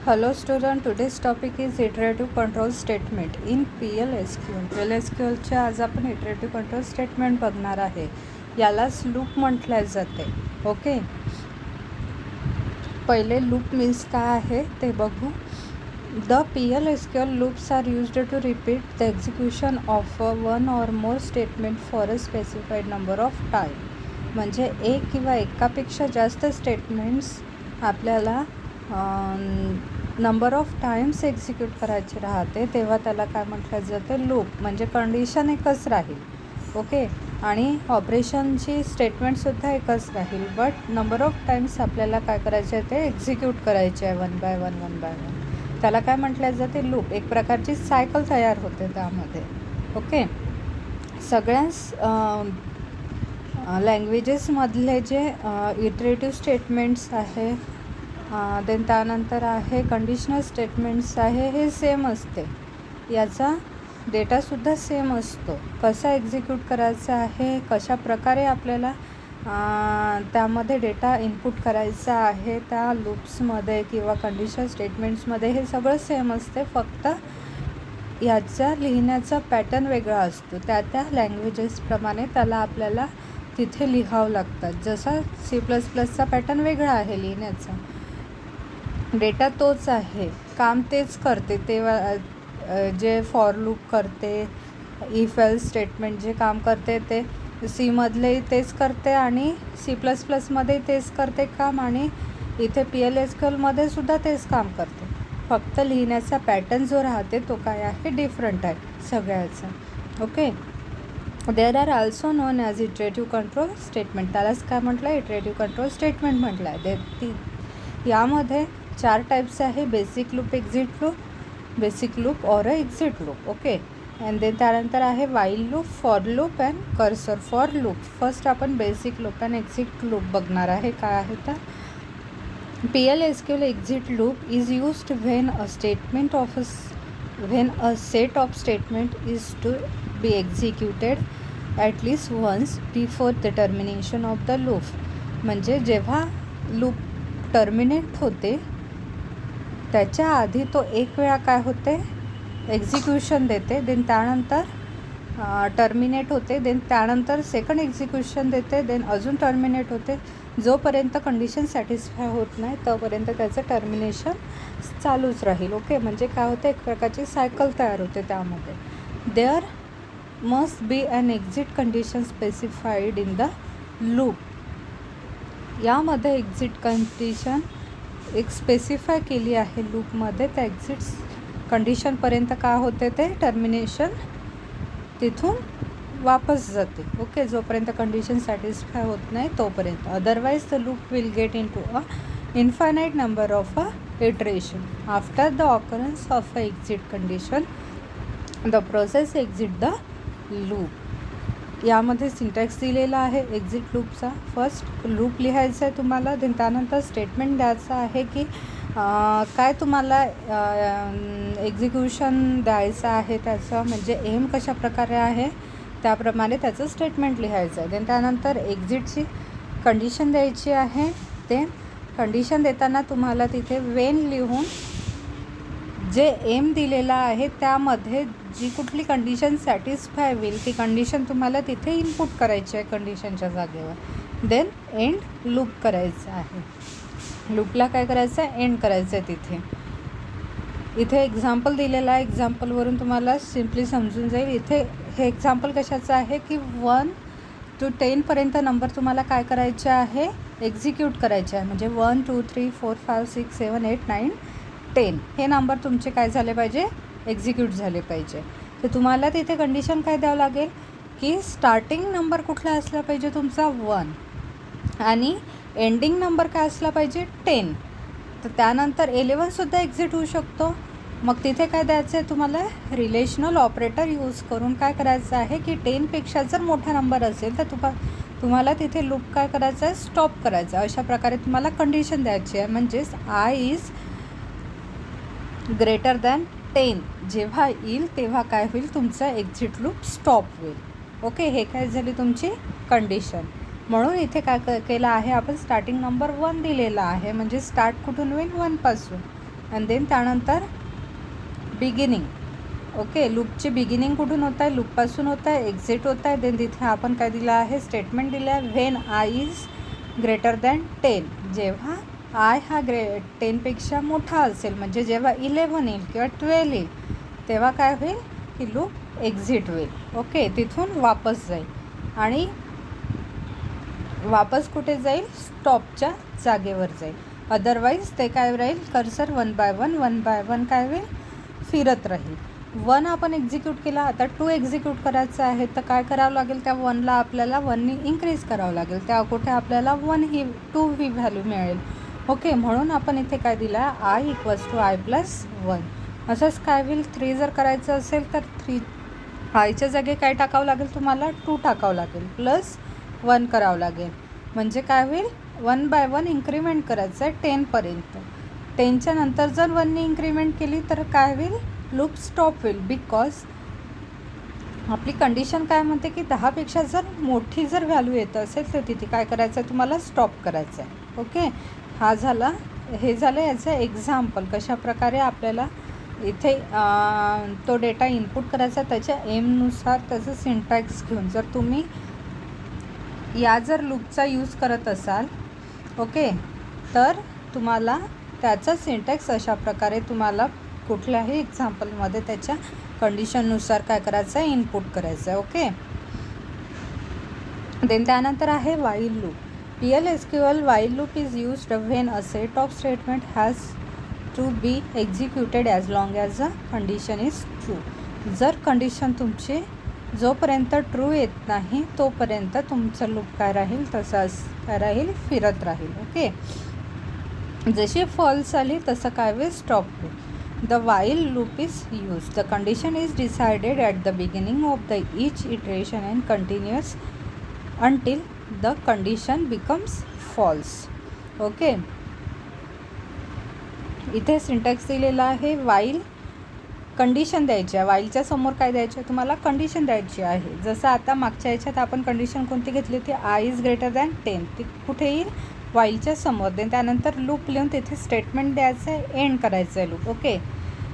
Hello student, today's topic is iterative control statement in PLSQL. PLSQLच्या आज आपण iterative control statement बघणार आहे. यालाच लूप म्हटले जाते. ओके, पहिले लूप मीन्स काय आहे ते बघू. The PLSQL loops are used to repeat the execution of one or more statement for a specified number of time. म्हणजे एक किंवा एकापेक्षा जास्त स्टेटमेंट्स आपल्याला नंबर ऑफ टाइम्स एक्झिक्यूट करायचे राहते तेव्हा त्याला काय म्हटलं जातं, लूप. म्हणजे कंडिशन एकच राहील. ओके, आणि ऑपरेशनची स्टेटमेंटसुद्धा एकच राहील, बट नंबर ऑफ टाइम्स आपल्याला काय करायचे आहे ते एक्झिक्यूट करायचे आहे वन बाय वन. त्याला काय म्हटलं जाते, लूप. एक प्रकारची सायकल तयार होते त्यामध्ये. ओके, सगळ्याच लँग्वेजेसमधले जे इटरेटिव्ह स्टेटमेंट्स आहे, देन त्यानंतर आहे कंडिशनल स्टेटमेंट्स आहे, हे सेम असते. याचा डेटासुद्धा सेम असतो. कसा एक्झिक्यूट करायचा आहे, कशा प्रकारे आपल्याला त्यामध्ये डेटा इनपुट करायचा आहे त्या लूप्समध्ये किंवा कंडिशनल स्टेटमेंट्समध्ये, हे सगळं सेम असते. फक्त याचा लिहिण्याचा पॅटर्न वेगळा असतो. त्या लँग्वेजेसप्रमाणे त्याला आपल्याला तिथे लिहावं लागतात. जसा C++चा पॅटर्न वेगळा आहे लिहिण्याचा. डेटा तोच आहे, काम तेच करते. तेव्हा जे फॉर लूप करते, इफ एल्स स्टेटमेंट जे काम करते ते सीमधले तेच करते आणि C++मध्ये तेच करते काम, आणि इथे PLSQLमध्ये सुद्धा तेच काम करते. फक्त लिहिण्याचा पॅटर्न जो राहते तो काय आहे, डिफरंट आहे सगळ्याचा. Okay, there are also known as iterative control statement. त्यालाच काय म्हटलं, इटरेटिव्ह कंट्रोल स्टेटमेंट म्हटलं आहे. यामध्ये 4 टाईप्स आहे, basic loop, exit loop, basic loop और exit loop. Okay, and then त्यानंतर आहे while loop, for loop and cursor for loop. First आपण basic loop and exit loop बघणार आहे. काय आहे तर, PLSQL exit loop is used when a set of statement is to be executed at least once before the termination of the loop. म्हणजे जेव्हा loop terminate होते त्याच्या आधी तो एक वेळा काय होते, एक्झिक्युशन देते, देन त्यानंतर टर्मिनेट होते, देन त्यानंतर सेकंड एक्झिक्युशन देते, देन अजून टर्मिनेट होते. जोपर्यंत कंडिशन सॅटिस्फाय होत नाही तोपर्यंत त्याचं टर्मिनेशन चालूच राहील. ओके, म्हणजे काय होतं, एक प्रकारची सायकल तयार होते त्यामध्ये. There must be an exit condition specified in the loop. यामध्ये एक्झिट कंडिशन एक स्पेसिफाय केली आहे लूपमध्ये. त्या एक्झिट कंडिशनपर्यंत काय होते ते टर्मिनेशन तिथून वापस जाते. ओके, जोपर्यंत कंडिशन सॅटिस्फाय होत नाही तोपर्यंत. Otherwise the loop will get into a infinite number of iteration. After the occurrence of a exit condition the process exit the loop. यामध्ये सिंटॅक्स दिलेला आहे एक्झिट लूपचा. फर्स्ट लूप लिहायचं आहे तुम्हाला, देन त्यानंतर स्टेटमेंट द्यायचं आहे की काय तुम्हाला एक्झिक्युशन द्यायचं आहे त्याचं, म्हणजे एम कशा प्रकारे आहे त्याप्रमाणे त्याचं स्टेटमेंट लिहायचं आहे. देन त्यानंतर एक्झिटची कंडिशन द्यायची आहे. ते कंडिशन देताना तुम्हाला तिथे वेन लिहून जे एम दिलेला आहे त्यामध्ये जी कुठली कंडिशन सॅटिस्फाय होईल ती कंडिशन तुम्हाला तिथे इनपुट करायची आहे कंडिशनच्या जागेवर. देन एंड लूप करायचं आहे. लूपला काय करायचं आहे, एंड करायचं आहे तिथे. इथे एक्झाम्पल दिलेलं आहे, एक्झाम्पलवरून तुम्हाला सिम्पली समजून जाईल. इथे हे एक्झाम्पल कशाचं आहे की 1 to 10पर्यंत नंबर तुम्हाला काय करायचे आहे, एक्झिक्यूट करायचे आहे. म्हणजे 1 2 3 4 5 6 7 8 9 10 हे नंबर तुमचे काय झाले पाहिजे, एक्झिक्यूट झाले पाहिजे. तर तुम्हाला तिथे कंडिशन काय द्यावं लागेल की स्टार्टिंग नंबर कुठला असला पाहिजे तुमचा 1 आणि एंडिंग नंबर काय असला पाहिजे 10. तर त्यानंतर 11सुद्धा एक्झिट होऊ शकतो. मग तिथे काय द्यायचं आहे तुम्हाला, रिलेशनल ऑपरेटर यूज करून काय करायचं आहे की 10पेक्षा जर मोठा नंबर असेल तर तुम्हाला तिथे लूप काय करायचं आहे, स्टॉप करायचं आहे. अशा प्रकारे तुम्हाला कंडिशन द्यायची आहे. म्हणजेच I इज ग्रेटर दॅन 10 जेव्हा येईल तेव्हा काय होईल, तुमचा एक्झिट लूप स्टॉप होईल. ओके, हे काय झाली तुमची कंडिशन. म्हणून इथे काय केलं आहे आपण, स्टार्टिंग नंबर 1 दिलेला आहे. म्हणजे स्टार्ट कुठून होईल, 1 पासून. अँड देन त्यानंतर बिगिनिंग. ओके, लूपची बिगिनिंग कुठून होत आहे, लूपपासून होत आहे, एक्झिट होत आहे. देन तिथे आपण काय दिलं आहे, स्टेटमेंट दिलं आहे, when I is greater than 10. जेव्हा आय हा 10पेक्षा मोठा असेल, म्हणजे जेव्हा 11 येईल किंवा 12 येईल, तेव्हा काय होईल की लूप एक्झिट होईल. ओके, तिथून वापस जाईल आणि वापस कुठे जाईल, स्टॉपच्या जागेवर जाईल. अदरवाईज ते काय राहील, कर्सर वन बाय वन काय होईल, फिरत राहील. 1 आपण एक्झिक्यूट केला, आता 2 एक्झिक्यूट करायचं आहे, तर काय करावं लागेल, त्या 1ला आपल्याला 1नी इन्क्रीज करावं लागेल. त्या कुठे आपल्याला 2 ही व्हॅल्यू मिळेल. ओके, म्हणून आपण इथे काय दिलं आहे, i equals to i plus 1. असंच काय होईल, 3 जर करायचं असेल तर 3 आयच्या जागी काय टाकावं लागेल, तुम्हाला 2 टाकावं लागेल प्लस 1 करावं लागेल. म्हणजे काय होईल, 1 बाय 1 इन्क्रीमेंट करायचं आहे 10पर्यंत. 10च्या नंतर जर 1नी इन्क्रीमेंट केली तर काय होईल, लूप स्टॉप होईल. बिकॉज आपली कंडिशन काय म्हणते की 10पेक्षा जर मोठी जर व्हॅल्यू येत असेल तर तिथे काय करायचं आहे, तुम्हाला स्टॉप करायचं आहे. ओके, हे झालं याचं एक्झाम्पल, कशाप्रकारे आपल्याला इथे तो डेटा इनपुट करायचा, त्याच्या एमनुसार त्याचं सिंटॅक्स घेऊन. जर तुम्ही जर लूपचा यूज करत असाल, ओके, तर तुम्हाला त्याचा सिंटॅक्स अशा प्रकारे तुम्हाला कुठल्याही एक्झाम्पलमध्ये त्याच्या कंडिशननुसार काय करायचं आहे, इनपुट करायचं आहे. ओके, देन त्यानंतर आहे while loop. PLSQL while loop is used when a set of statement has to be executed as long as a condition is true. जर कंडिशन तुमची जोपर्यंत ट्रू येत नाही तोपर्यंत तुमचं लूप काय राहील, तसाच काय राहील, फिरत राहील. ओके, जशी फॉल्स आली तसं काय होईल, स्टॉप होईल. The while loop is used. The condition is decided at the beginning of each iteration and continues until the condition becomes false. Okay. इथे सिंटॅक्स दिलेला आहे, while कंडिशन द्यायची आहे. वाईलच्या समोर काय द्यायचं आहे, तुम्हाला कंडिशन द्यायची आहे. जसं आता मागच्या याच्यात आपण कंडिशन कोणती घेतली होती, आय इज ग्रेटर दॅन 10. ती कुठे येईल, वाईलच्या समोर. देन त्यानंतर लूप लिहून तिथे स्टेटमेंट द्यायचं आहे, एंड करायचं आहे लूप. ओके,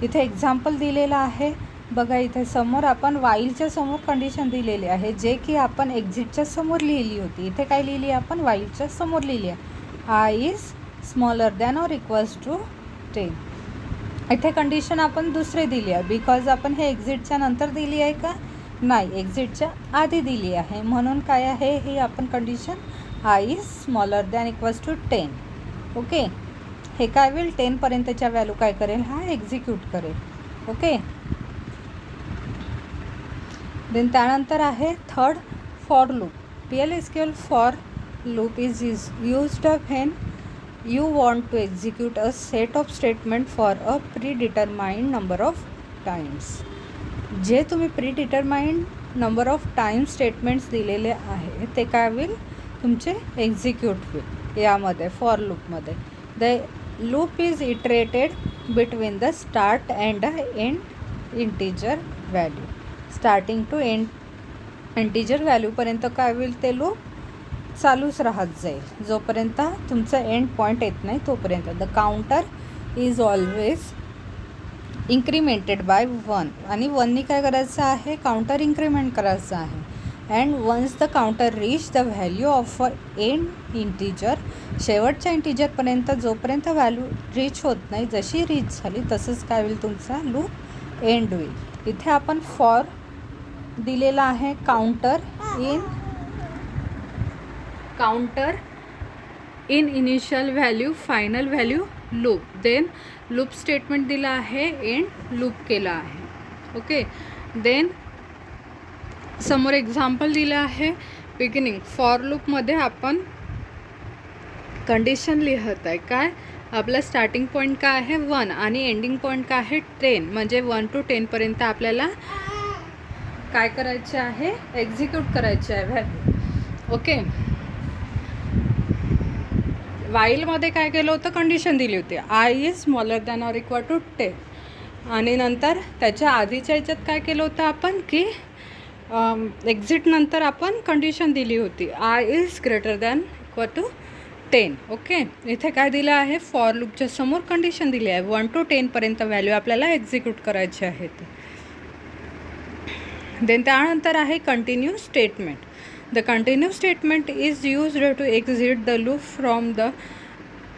इथे एक्झाम्पल दिलेलं आहे बघा. इथे समोर आपण वाईलच्या समोर कंडिशन दिलेली आहे, जे की आपण एक्झिटच्या समोर लिहिली होती. इथे काय लिहिली, आपण वाईलच्या समोर लिहिली आहे, i is smaller than or equals to 10. इथे कंडिशन आपण दुसरी दिली आहे, बिकॉज आपण हे एक्झिटच्या नंतर दिली आहे का, नाही, एक्झिटच्या आधी दिली आहे. म्हणून काय आहे, ही आपण condition i is smaller than equals to 10. Okay, हे काय होईल, 10पर्यंतच्या व्हॅल्यू काय करेल, हा एक्झिक्यूट करेल. ओके, देन त्यानंतर आहे third, for loop. PLSQL for loop is used when you want to execute a set of statement for a predetermined number of times. जे तुम्ही predetermined number of times statements दिलेले आहे ते काय होईल, तुमचे एक्झिक्यूट होईल यामध्ये, फॉर लूपमध्ये. The loop is iterated between the start and end integer value. Starting to end integer व्हॅल्यूपर्यंत काय होईल, ते लूप चालूच राहत जाईल, जोपर्यंत तुमचं एंड पॉईंट येत नाही तोपर्यंत. The counter is always incremented by 1. आणि 1नी काय करायचं आहे, काउंटर इन्क्रीमेंट करायचं आहे. And once the counter reach the value of a end integer, शेवटच्या इंटिजरपर्यंत जोपर्यंत व्हॅल्यू रीच होत नाही, जशी रीच झाली तसंच काय होईल, तुमचा लूप एंड होईल. इथे आपण फॉर दिलेला आहे, counter in initial value, final value, loop. Then loop statement दिला आहे, एंड लूप केला आहे. ओके, देन समोर एक्झाम्पल दिलं आहे, बिगिनिंग. फॉर लूपमध्ये आपण कंडिशन लिहत आहे, काय आपला स्टार्टिंग पॉईंट काय आहे 1 आणि एंडिंग पॉईंट काय आहे 10. म्हणजे 1 to 10पर्यंत आपल्याला काय करायचे आहे, एक्झिक्यूट करायचे आहे व्हॅल्यू. ओके, वाईलमध्ये काय केलं होतं, कंडिशन दिली होती, i is smaller than or equal to 10. आणि नंतर त्याच्या आधीच्या याच्यात काय केलं होतं आपण, की एक्झिट नंतर आपण कंडिशन दिली होती, i is greater than equal to 10. Okay, इथे काय दिलं आहे, फॉर लूपच्या समोर कंडिशन दिली आहे 1 to 10 पर्यंत व्हॅल्यू आपल्याला एक्झिक्यूट करायची आहेत. देन त्यानंतर आहे continue statement. The continue statement is used to exit the loop from the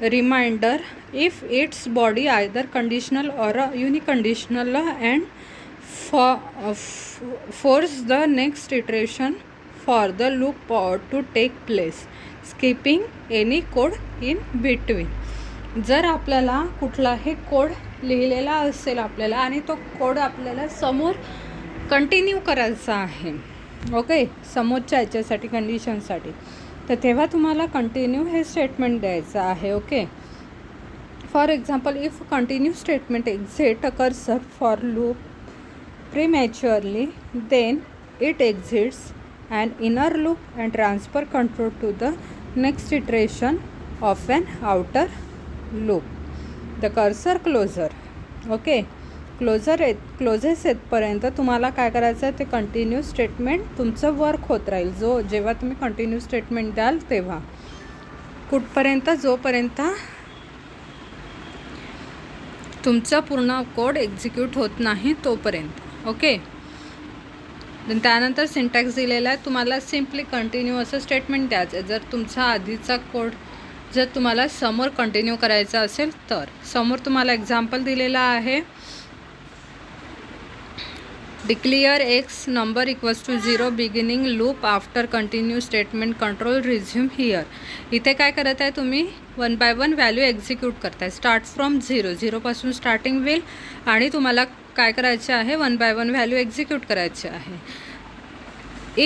remainder if its body either conditional or unconditional and force the next iteration for the loop to take place, skipping any code in between. जर आपल्याला कुठलाही code लिहिलेला असेल आपल्याला आणि तो code आपल्याला समोर कंटिन्यू करायचा आहे, ओके, समोरच्या याच्यासाठी कंडिशनसाठी, तर तेव्हा तुम्हाला कंटिन्यू हे स्टेटमेंट द्यायचं आहे. Okay, for example, if continue statement exit a cursor for loop prematurely, then it exits an inner loop and transfer control to the next iteration of an outer loop. The cursor closer, okay, closes येतपर्यंत तुम्हाला काय करायचं आहे, ते continue statement तुमचं work होत राहील. जेव्हा तुम्ही कंटिन्यू स्टेटमेंट द्याल तेव्हा कुठपर्यंत, जोपर्यंत तुमचा पूर्ण कोड एक्झिक्यूट होत नाही तोपर्यंत. ओके, त्यानंतर सिंटॅक्स दिलेला आहे, तुम्हाला सिम्पली कंटिन्यू असं स्टेटमेंट द्यायचं आहे. जर तुमचा आधीचा कोड जर तुम्हाला समोर कंटिन्यू करायचा असेल तर समोर तुम्हाला एक्झाम्पल दिलेला आहे, declare x number equals to 0 beginning loop after continue statement control resume here. इथे काय करत आहे, तुम्ही 1 by 1 व्हॅल्यू एक्झिक्यूट करताय. स्टार्ट फ्रॉम 0 पासून स्टार्टिंग होईल आणि तुम्हाला काय करायचे आहे, 1 by 1 व्हॅल्यू एक्झिक्यूट करायचे आहे.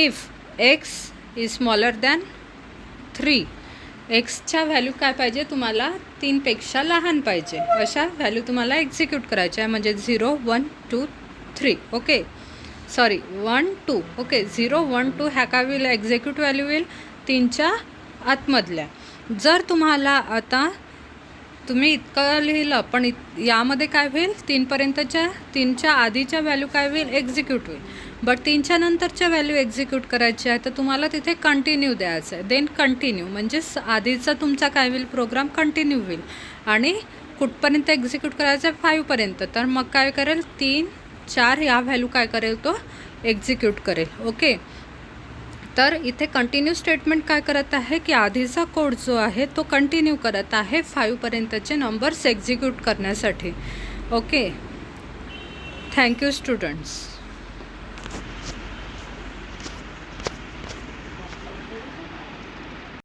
If x is smaller than 3, एक्सच्या व्हॅल्यू काय पाहिजे, तुम्हाला 3पेक्षा लहान पाहिजे अशा व्हॅल्यू तुम्हाला एक्झिक्यूट करायच्या आहे. म्हणजे 0 1 2 3. Okay, sorry 1 2. ओके, 0 1 2 ह्या काय होईल, एक्झिक्यूट व्हॅल्यू होईल 3च्या आतमधल्या. जर तुम्हाला आता तुम्ही इतकं लिहिलं पण यामध्ये काय होईल, 3च्या आधीच्या व्हॅल्यू काय होईल, एक्झिक्यूट होईल. बट 3च्या नंतरच्या व्हॅल्यू एक्झिक्यूट करायची आहे, तर तुम्हाला तिथे कंटिन्यू द्यायचं आहे. देन कंटिन्यू म्हणजे आधीचा तुमचा काय होईल, प्रोग्राम कंटिन्यू होईल आणि कुठपर्यंत एक्झिक्यूट करायचं आहे, 5 पर्यंत. तर मग काय करेल, 3 4 या व्हॅल्यू काय करेल, तो एक्झिक्यूट करेल. ओके, तर इथे कंटिन्यू स्टेटमेंट काय करत आहे की आधीचा कोड जो आहे तो कंटिन्यू करत आहे 5 पर्यंतचे नंबर्स एक्झिक्यूट करण्यासाठी. Okay, thank you students.